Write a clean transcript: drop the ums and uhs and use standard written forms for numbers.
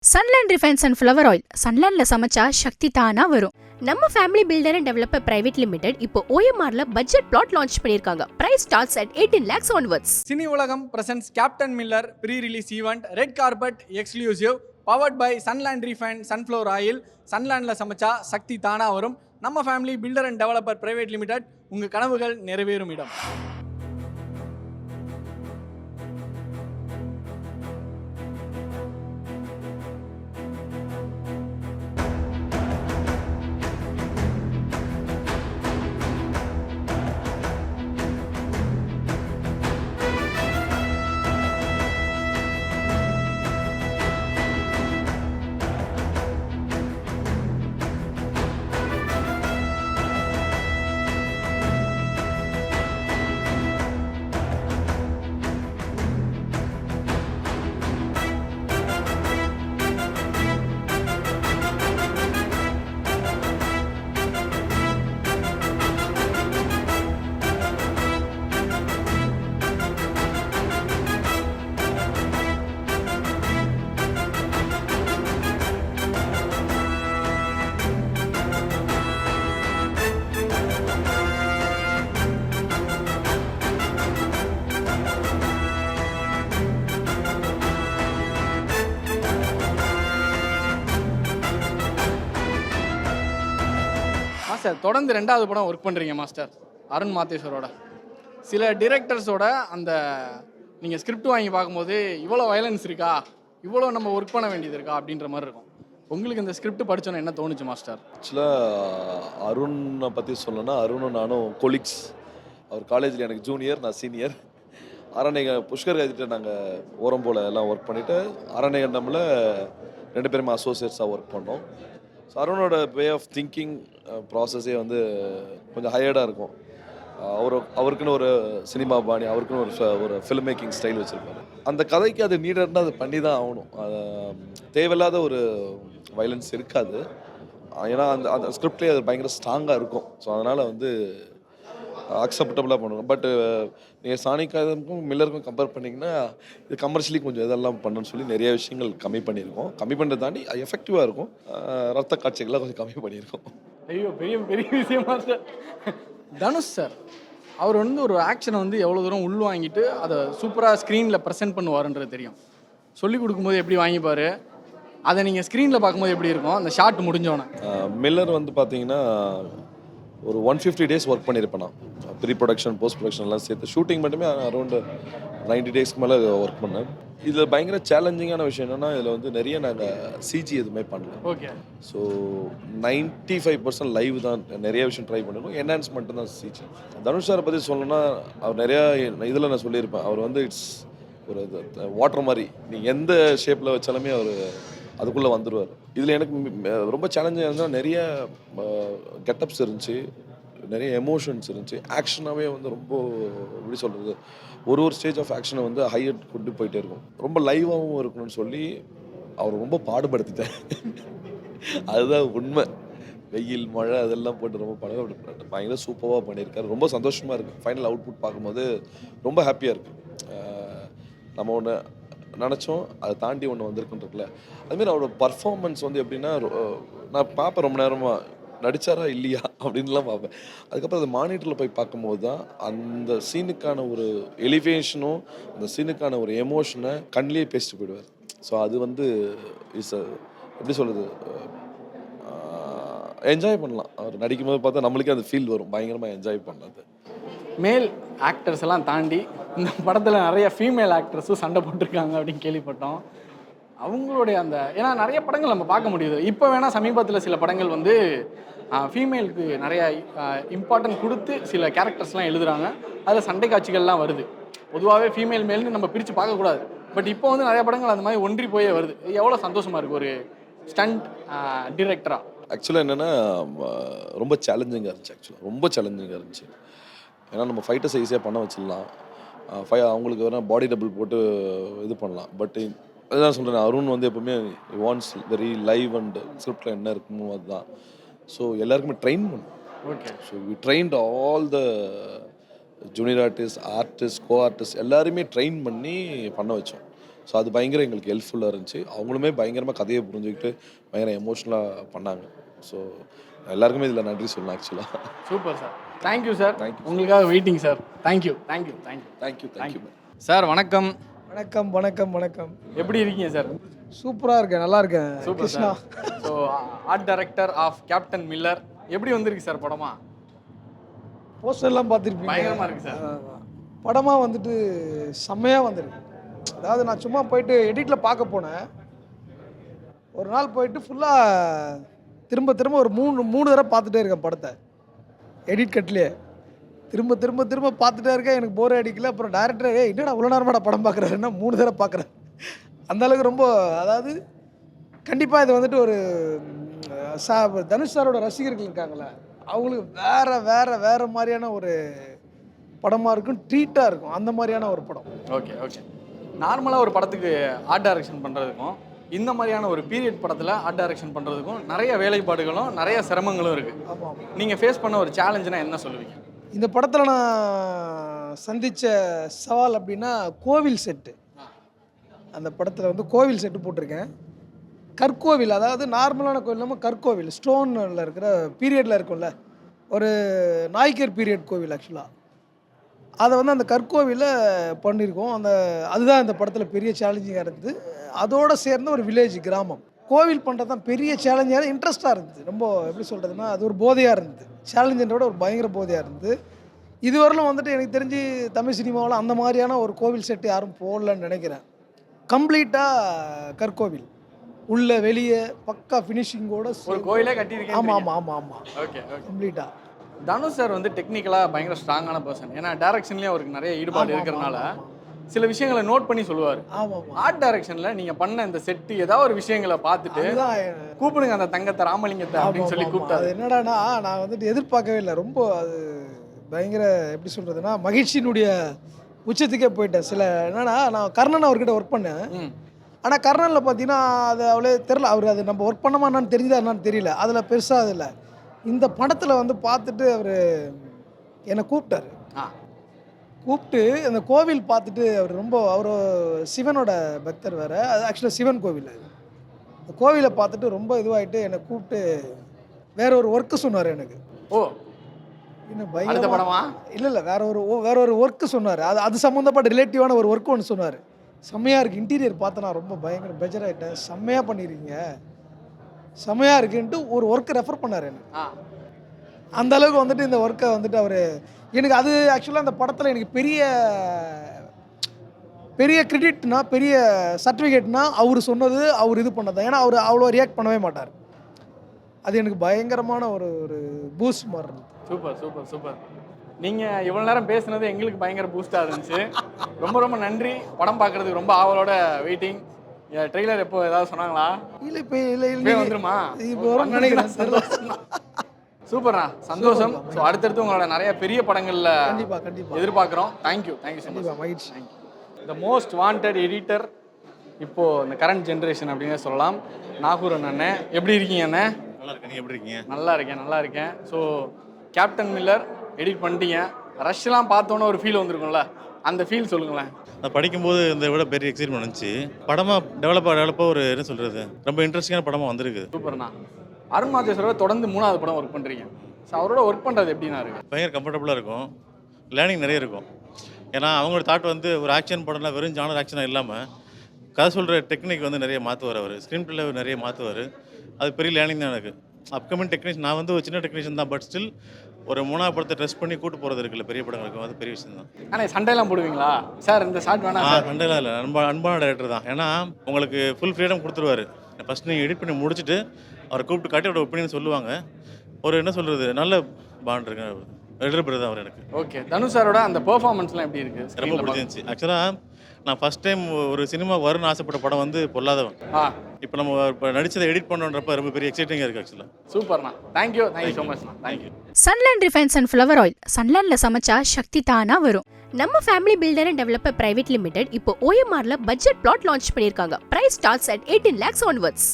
Sunland refines and flower oil சன்லேண்ட்ல சமைச்சா சக்தி தானா வரும். நம்ம family builder and developer private limited இப்போ OMRல பட்ஜெட் பிளாட் லான்ச் பண்ணிருக்காங்க. Price starts at 18 lakhs onwards. Cine உலகம் presents Captain Miller pre release event red carpet exclusive powered by Sunland refine sunflower oil. சன்லேண்டில் சமைச்சா சக்தி தானா வரும். நம்ம family builder and developer private limited, உங்கள் கனவுகள் நிறைவேறும் இடம். மாஸ்டர், தொடர்ந்து 2வது படம் ஒர்க் பண்ணுறீங்க மாஸ்டர், அருண் மாத்தேஸ்வரோட. சில டிரெக்டர்ஸோட அந்த நீங்கள் ஸ்கிரிப்ட் வாங்கி பார்க்கும்போது இவ்வளோ வயலன்ஸ் இருக்கா, இவ்வளோ நம்ம ஒர்க் பண்ண வேண்டியது இருக்கா அப்படின்ற மாதிரி இருக்கும். உங்களுக்கு இந்த ஸ்கிரிப்ட் படித்தோன்னே என்ன தோணுச்சு மாஸ்டர்? ஆக்சுவலாக அருணை பற்றி சொல்லணும்னா, அருணும் நானும் கொலீக்ஸ். அவர் காலேஜில் எனக்கு ஜூனியர், நான் சீனியர். அரணைக புஷ்கர் எழுதிட்டு நாங்கள் ஓரம் போல் எல்லாம் ஒர்க் பண்ணிவிட்டு அரணைகண்டமில் 2 பேருமே அசோசியேட்ஸாக ஒர்க் பண்ணோம். ஸோ அருணோட வே ஆஃப் திங்கிங் ப்ராசஸே வந்து கொஞ்சம் ஹையர்டாக இருக்கும். அவருக்குன்னு ஒரு சினிமா பாணி, அவருக்குன்னு ஒரு ஃபில்ம் மேக்கிங் ஸ்டைல் வச்சுருப்பாரு. அந்த கதைக்கு அது நீடட்னா அது பண்ணி தான் ஆகணும். தேவையில்லாத ஒரு வயலன்ஸ் இருக்காது. ஏன்னா அந்த ஸ்கிரிப்ட்லேயே அது பயங்கர ஸ்ட்ராங்காக இருக்கும். ஸோ அதனால் வந்து அக்செப்டபுளாக பண்ணுவோம். பட்டு நீங்கள் சாணிக்காதமுக்கும் மில்லருக்கும் கம்பேர் பண்ணிங்கன்னா இது கமர்ஷியலி கொஞ்சம் இதெல்லாம் பண்ணணும்னு சொல்லி நிறைய விஷயங்கள் கம்மி பண்ணியிருக்கோம். கம்மி பண்ணுறதை தாண்டி எஃபெக்டிவாக இருக்கும். ரத்த காட்சிகள்லாம் கொஞ்சம் கம்மி பண்ணியிருக்கோம். ஐயோ, பெரிய பெரிய விஷயமா சார். தனுஷ் சார், அவர் வந்து ஒரு ஆக்ஷனை வந்து எவ்வளோ தூரம் உள்வாங்கிட்டு அதை சூப்பராக ஸ்க்ரீனில் ப்ரெசென்ட் பண்ணுவாருன்றது தெரியும். சொல்லிக் கொடுக்கும்போது எப்படி வாங்கிப்பார், அதை நீங்கள் ஸ்க்ரீனில் பார்க்கும்போது எப்படி இருக்கும் அந்த ஷாட் முடிஞ்சோன்னே? மில்லர் வந்து பார்த்தீங்கன்னா ஒரு 150 days ஒர்க் பண்ணியிருப்பேன் நான். ப்ரீ ப்ரொடக்ஷன், போஸ்ட் ப்ரொடக்ஷன்லாம் சேர்த்து ஷூட்டிங் மட்டுமே அரௌண்டு 90 daysக்கு மேலே ஒர்க் பண்ணேன். இதில் பயங்கர சேலஞ்சிங்கான விஷயம் என்னென்னா, இதில் வந்து நிறைய நாங்கள் சிஜி எதுவுமே பண்ணல. ஓகே. ஸோ 95% லைவ் தான். நிறைய விஷயம் ட்ரை பண்ணிருக்கோம். என்ஹான்ஸ் மட்டும் தான் சிஜி. தனுஷ் சாரை பற்றி சொல்லணும்னா, அவர் நிறையா இதில் நான் சொல்லியிருப்பேன், அவர் வந்து இட்ஸ் ஒரு வாட்டர் மாதிரி. நீங்கள் எந்த ஷேப்பில் வச்சாலுமே அவர் அதுக்குள்ளே வந்துடுவார். இதில் எனக்கு ரொம்ப சேலஞ்சாக இருந்தால் நிறைய கெட்டப்ஸ் இருந்துச்சு, நிறைய எமோஷன்ஸ் இருந்துச்சு. ஆக்ஷனாகவே வந்து ரொம்ப எப்படி சொல்கிறது, ஒரு ஸ்டேஜ் ஆஃப் ஆக்ஷனை வந்து ஹையட் கொண்டு போயிட்டே இருக்கும். ரொம்ப லைவாகவும் இருக்கணும்னு சொல்லி அவர் ரொம்ப பாடுபடுத்திட்டேன். அதுதான் உண்மை. வெயில், மழை அதெல்லாம் போட்டு ரொம்ப பயங்கர சூப்பராக பண்ணியிருக்காரு. ரொம்ப சந்தோஷமாக இருக்குது. ஃபைனல் அவுட்புட் பார்க்கும்போது ரொம்ப ஹாப்பியாக இருக்குது. நம்ம ஒன்று நினச்சோம், அதை தாண்டி ஒன்று வந்திருக்குன்றதுல அதுமாரி அவரோட பர்ஃபார்மன்ஸ் வந்து எப்படின்னா, நான் பார்ப்பேன் ரொம்ப நேரமாக நடித்தாரா இல்லையா அப்படின்லாம் பார்ப்பேன். அதுக்கப்புறம் அது மானிட்டரில் போய் பார்க்கும்போது தான் அந்த சீனுக்கான ஒரு எலிவேஷனும் அந்த சீனுக்கான ஒரு எமோஷனை கண்ணிலே பேசிட்டு போயிடுவார். ஸோ அது வந்து எப்படி சொல்கிறது, என்ஜாய் பண்ணலாம். அவர் நடிக்கும்போது பார்த்தா நம்மளுக்கே அந்த ஃபீல் வரும், பயங்கரமாக என்ஜாய் பண்ணது. மேல் ஆக்டர்ஸ் எல்லாம் தாண்டி இந்த படத்தில் நிறைய ஃபீமேல் ஆக்டர்ஸும் சண்டை போட்டிருக்காங்க அப்படின்னு கேள்விப்பட்டோம். அவங்களுடைய அந்த ஏன்னா நிறைய படங்கள் நம்ம பார்க்க முடியுது. இப்போ வேணால் சமீபத்தில் சில படங்கள் வந்து ஃபீமேலுக்கு நிறையா இம்பார்ட்டன்ட் கொடுத்து சில கேரக்டர்ஸ்லாம் எழுதுகிறாங்க. அதில் சண்டை காட்சிகள்லாம் வருது. பொதுவாகவே ஃபீமேல் மேல்னு நம்ம பிரித்து பார்க்கக்கூடாது. பட் இப்போ வந்து நிறைய படங்கள் அந்த மாதிரி ஒன்றி போயே வருது. எவ்வளோ சந்தோஷமாக இருக்குது ஒரு ஸ்டண்ட் டிரெக்டராக. ஆக்சுவலாக என்னென்னா, ரொம்ப சேலஞ்சிங்காக இருந்துச்சு. ஆக்சுவலாக ரொம்ப சேலஞ்சிங்காக இருந்துச்சு. ஏன்னா நம்ம ஃபைட்டர்ஸ் ஈஸியாக பண்ண வச்சிடலாம், அவங்களுக்கு வேணால் பாடி டபுள் போட்டு இது பண்ணலாம். பட் அதுதான் சொல்கிறேன், அருண் வந்து எப்போவுமே வாண்ட்ஸ் வெரி லைவ் அண்ட் ஸ்கிரிப்டில் என்ன இருக்குமோ அதுதான். ஸோ எல்லாருக்குமே ட்ரெயின் பண்ணும். Okay. So we trained all the junior artist, co artist எல்லாருமே ட்ரெயின் பண்ணி பண்ண வச்சோம். ஸோ அது பயங்கர எங்களுக்கு ஹெல்ப்ஃபுல்லாக இருந்துச்சு. அவங்களுமே பயங்கரமாக கதையை புரிஞ்சுக்கிட்டு பயங்கர எமோஷ்னலாக பண்ணாங்க. ஸோ எல்லாருக்குமே இதில் நன்றி சொல்லலாம் ஆக்சுவலாக. Super sir, thank you sir. Thank you உங்களுக்காக waiting sir. Thank you thank you thank you thank you thank you. Sir. வணக்கம். வணக்கம் வணக்கம் வணக்கம். எப்படி இருக்கீங்க சார்? சூப்பராக இருக்கேன், நல்லா இருக்கேன். Super Krishna. Sir. So art director of Captain Miller, எப்படி வந்திருக்கு சார் படமா? போஸ்டர்லாம் பார்த்துருப்பீங்க, பயங்கரமா இருக்கு சார். படமாக வந்துட்டு செம்மையாக வந்துருக்கு. அதாவது நான் சும்மா போயிட்டு எடிட்டில் பார்க்க போனேன். ஒரு நாள் போயிட்டு ஃபுல்லாக திரும்ப திரும்ப ஒரு மூணு தடவை பார்த்துட்டே இருக்கேன் படத்தை. எடிட் கட்லேயே திரும்ப திரும்ப திரும்ப பார்த்துட்டே இருக்கேன். எனக்கு போர் அடிக்கல. அப்புறம் டேரக்டர் என்னடா இவ்வளோ நேரமாடா படம் பார்க்குறாருன்னா 3 தடவை பார்க்குறேன். அந்தளவுக்கு ரொம்ப, அதாவது கண்டிப்பாக இது வந்துட்டு ஒரு தனுஷ் சாரோட ரசிகர்கள் இருக்காங்களே, அவங்களுக்கு வேறு வேறு வேறு மாதிரியான ஒரு படமாக இருக்கும், ட்ரீட்டாக இருக்கும். அந்த மாதிரியான ஒரு படம். Okay okay. நார்மலாக ஒரு படத்துக்கு ஆர்ட் டைரக்ஷன் பண்ணுறதுக்கும் இந்த மாதிரியான ஒரு பீரியட் படத்தில் ஆர்ட் டைரக்ஷன் பண்ணுறதுக்கும் நிறைய வேலைப்பாடுகளும் நிறைய சிரமங்களும் இருக்குது. ஆமாம். நீங்கள் ஃபேஸ் பண்ண ஒரு சேலஞ்சுனா என்ன சொல்லுவீங்க? இந்த படத்தில் நான் சந்தித்த சவால் அப்படின்னா கோவில் செட்டு. அந்த படத்தில் வந்து கோவில் செட்டு போட்டிருக்கேன். கற்கோவில், அதாவது நார்மலான கோவில் இல்லாமல் கற்கோவில், ஸ்டோனில் இருக்கிற பீரியடில் இருக்கும்ல, ஒரு நாய்க்கர் பீரியட் கோவில் ஆக்சுவலாக. அதை வந்து அந்த கற்கோவிலில் பண்ணியிருக்கோம். அதுதான் இந்த படத்தில் பெரிய சேலஞ்சிங்காக இருந்தது. அதோடு சேர்ந்த ஒரு வில்லேஜ் கிராமம். கோவில் பண்ணுறது தான் பெரிய சேலஞ்சாக, இன்ட்ரெஸ்ட்டாக இருந்தது. ரொம்ப எப்படி சொல்கிறதுனா, அது ஒரு போதையாக இருந்தது. சேலஞ்சுன்றோட ஒரு பயங்கர போதையாக இருந்தது. இதுவரையிலும் வந்துட்டு எனக்கு தெரிஞ்சு தமிழ் சினிமாவில் அந்த மாதிரியான ஒரு கோவில் செட்டு யாரும் போடலன்னு நினைக்கிறேன். கம்ப்ளீட்டாக கற்கோவில், உள்ள வெளியே பக்கா ஃபினிஷிங்கோட ஒரு கோயிலே கட்டியிருக்கேன். ஆமாம் ஆமாம் ஆமாம் ஆமாம். Okay okay. கம்ப்ளீட்டாக. தனுஷ் சார் வந்து டெக்னிக்கலாக பயங்கர ஸ்ட்ராங்கான பர்சன். ஏன்னா டைரக்ஷன்லேயும் அவருக்கு நிறைய ஈடுபாடு இருக்கிறனால சில விஷயங்களை நோட் பண்ணி சொல்லுவார். ஆமாம். ஆர்ட் டைரக்ஷனில் நீங்கள் பண்ண இந்த செட்டு ஏதாவது ஒரு விஷயங்களை பார்த்துட்டு கூப்பிடுங்க அந்த தங்கத்தை ராமலிங்கத்தை அப்படின்னு சொல்லி கூப்பிட்டாரு. அது என்னடானா, நான் வந்துட்டு எதிர்பார்க்கவே இல்லை. ரொம்ப அது பயங்கர எப்படி சொல்கிறதுனா, மகிழ்ச்சியினுடைய உச்சத்துக்கே போயிட்டேன். சில என்னன்னா, நான் கர்ணன் அவர்கிட்ட ஒர்க் பண்ணேன். ஆனால் கர்ணனில் பார்த்தீங்கன்னா அது அவ்வளோ தெரில. அவர் அது நம்ம ஒர்க் பண்ணமா என்னன்னு தெரியுதா என்னன்னு தெரியல. அதில் பெருசாக அது இல்லை. இந்த படத்தில் வந்து பார்த்துட்டு அவர் என்னை கூப்பிட்டு அந்த கோவில் பார்த்துட்டு அவர் சிவனோட பக்தர் வேறு. அது ஆக்சுவலாக சிவன் கோவில். அது அந்த கோவிலை பார்த்துட்டு ரொம்ப இதுவாகிட்டு என்னை கூப்பிட்டு வேற ஒரு ஒர்க்கு சொன்னார் எனக்கு. ஓ, இன்னும் பயங்கர படமா? இல்லை வேற ஒரு ஒர்க்கு சொன்னார். அது சம்மந்தப்பட்ட ரிலேட்டிவான ஒரு ஒர்க்கு ஒன்று சொன்னார். செம்மையாக இருக்குது. இன்டீரியர் பார்த்து நான் ரொம்ப பயங்கர பெஜராகிட்டேன். செம்மையாக பண்ணியிருக்கீங்க, செம்மையாக இருக்குன்ட்டு ஒரு ஒர்க்கு ரெஃபர் பண்ணார் எனக்கு. அந்த அளவுக்கு வந்துட்டு இந்த ஒர்க்கை வந்துட்டு அவர் எனக்கு, அது ஆக்சுவலாக அந்த படத்தில் எனக்கு பெரிய கிரெடிட்னா, பெரிய சர்டிஃபிகேட்னா அவர் சொன்னது, அவர் இது பண்ணது. ஏன்னா அவர் அவ்வளோ ரியாக்ட் பண்ணவே மாட்டார். அது எனக்கு பயங்கரமான ஒரு பூஸ்ட் மாதிரி இருந்தது. Super super super. நீங்கள் இவ்வளோ நேரம் பேசுனது எங்களுக்கு பயங்கர பூஸ்டாக இருந்துச்சு. ரொம்ப ரொம்ப நன்றி. படம் பார்க்குறதுக்கு ரொம்ப ஆவலோட வெயிட்டிங். ட்ரெய்லர் எப்போ ஏதாவது சொன்னாங்களா? இல்லை வந்துருமா? இப்போ நினைக்கிறேன். சூப்பர்ண்ணா, சந்தோஷம். ஸோ அடுத்தடுத்து உங்களோட நிறைய பெரிய படங்களில் கண்டிப்பாக எதிர்பார்க்குறோம். Thank you so much. மகிழ்ச்சி. த மோஸ்ட் வாண்டட் எடிட்டர் இப்போது இந்த கரண்ட் ஜென்ரேஷன் அப்படின்னு சொல்லலாம். நாகூரன் அண்ணே, எப்படி இருக்கீங்க அண்ணே? நல்லா இருக்கேன். நீங்கள் எப்படி இருக்கீங்க? நல்லா இருக்கேன். ஸோ கேப்டன் மில்லர் எடிட் பண்ணிட்டீங்க. ரஷ்லாம் பார்த்தோன்னே ஒரு ஃபீல் வந்திருக்கும்ல, அந்த ஃபீல் சொல்லுங்களேன். நான் படிக்கும்போது இந்த விட பெரிய எக்ஸைட்மெண்ட் இருந்துச்சு. படமாக டெவலப்பாக ஒரு என்ன சொல்கிறது, ரொம்ப இன்ட்ரெஸ்டிங்கான படமாக வந்திருக்கு. சூப்பர்ண்ணா. அருண் மாதேஸ்வரோட தொடர்ந்து 3வது படம் ஒர்க் பண்ணுறீங்க. ஸோ அவரோட ஒர்க் பண்ணுறது எப்படின்னா இருக்குது? பயங்கர கம்ஃபர்டபுளாக இருக்கும். லேர்னிங் நிறைய இருக்கும். ஏன்னா அவங்களோட தாட் வந்து ஒரு ஆக்ஷன் படம்லாம் வெறும் ஜானர் ஆக்ஷனாக இல்லாமல் கதை சொல்கிற டெக்னிக் வந்து நிறைய மாற்றுவார். அவர் ஸ்க்ரீன் பிளே நிறைய மாற்றுவார். அது பெரிய லேர்னிங் தான் எனக்கு. அப்கமிங் டெக்னீஷியன், நான் வந்து ஒரு சின்ன டெக்னீஷியன் தான். பட் ஸ்டில் ஒரு 3வது படத்தை ட்ரெஸ் பண்ணி கூட்டு போகிறது இருக்குல்ல பெரிய படங்களுக்கு, அது பெரிய விஷயம் தான். ஆனால் சண்டைலாம் போடுவீங்களா சார்? இந்த ஷாட் வேணா? சண்டைலாம் இல்லை, அன்பான டைரக்டர் தான். ஏன்னா உங்களுக்கு ஃபுல் ஃப்ரீடம் கொடுத்துருவாரு. ஃபஸ்ட் நீங்கள் எடிட் பண்ணி முடிச்சுட்டு அவரை கூப்பிட்டு காட்டி அவரோட ஒப்பீனியன் சொல்லுவாங்க. ஒரு என்ன சொல்கிறது, நல்ல பாண்ட் இருக்கு. எடிட்டர் தான் அவர் எனக்கு. ஓகே. தனுஷ் சாரோட அந்த பெர்ஃபார்மன்ஸ்லாம் எப்படி இருக்குது? ரொம்ப பிடிச்சிருந்துச்சு. ஆக்சுவலாக நான் ஃபஸ்ட் டைம் ஒரு சினிமா வரும்னு ஆசைப்பட்ட படம் வந்து பொல்லாதவன். இப்போ நம்ம இப்போ நடிச்சதை எடிட் பண்ணுறப்ப ரொம்ப பெரிய எக்ஸைட்டிங்காக இருக்குது ஆக்சுவலாக. சூப்பர்ண்ணா, thank you so much. Thank you. Sunland refines and flower oil. சன்லேண்ட்ல சமைச்சா சக்தி தானா வரும். நம்ம family builder and developer private limited இப்போ OMRல பட்ஜெட் பிளாட் லான்ச் பண்ணிருக்காங்க. Price starts at 18 lakhs onwards.